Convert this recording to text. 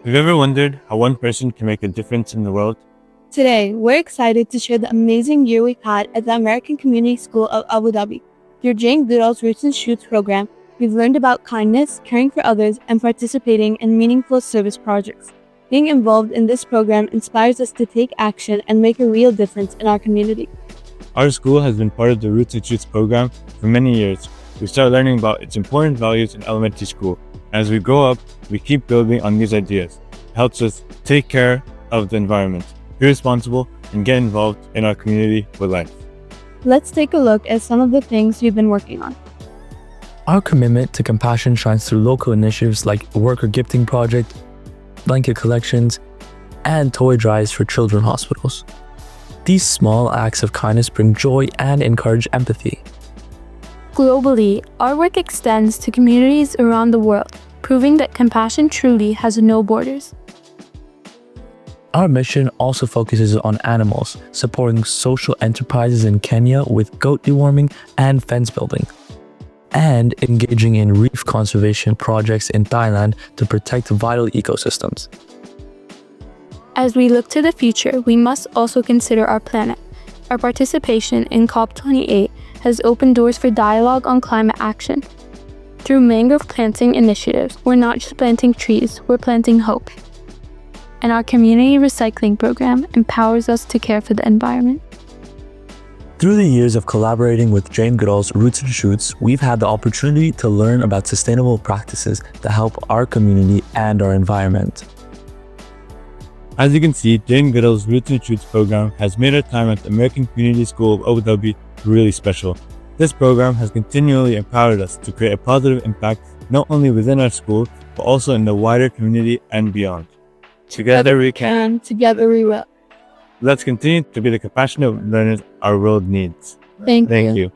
Have you ever wondered how one person can make a difference in the world? Today, we're excited to share the amazing year we've had at the American Community School of Abu Dhabi. Through JaneGoodall's Roots and Shoots program, we've learned about kindness, caring for others, and participating in meaningful service projects. Being involved in this program inspires us to take action and make a real difference in our community. Our school has been part of the Roots and Shoots program for many years. We started learning about its important values in elementary school. As we grow up, we keep building on these ideas. It helps us take care of the environment, be responsible, and get involved in our community with life. Let's take a look at some of the things we've been working on. Our commitment to compassion shines through local initiatives like the Worker Gifting Project, blanket collections, and toy drives for children's hospitals. These small acts of kindness bring joy and encourage empathy. Globally, our work extends to communities around the world, proving that compassion truly has no borders. Our mission also focuses on animals, supporting social enterprises in Kenya with goat deworming and fence building, and engaging in reef conservation projects in Thailand to protect vital ecosystems. As we look to the future, we must also consider our planet. Our participation in COP28 has opened doors for dialogue on climate action. Through mangrove planting initiatives, we're not just planting trees, we're planting hope. And our community recycling program empowers us to care for the environment. Through the years of collaborating with JaneGoodall's Roots and Shoots, we've had the opportunity to learn about sustainable practices that help our community and our environment. As you can see, JaneGoodall's Roots and Shoots program has made our time at the American Community School of Abu Dhabi really special. This program has continually empowered us to create a positive impact not only within our school, but also in the wider community and beyond. Together we can. Together we will. Let's continue to be the compassionate learners our world needs. Thank Thank you.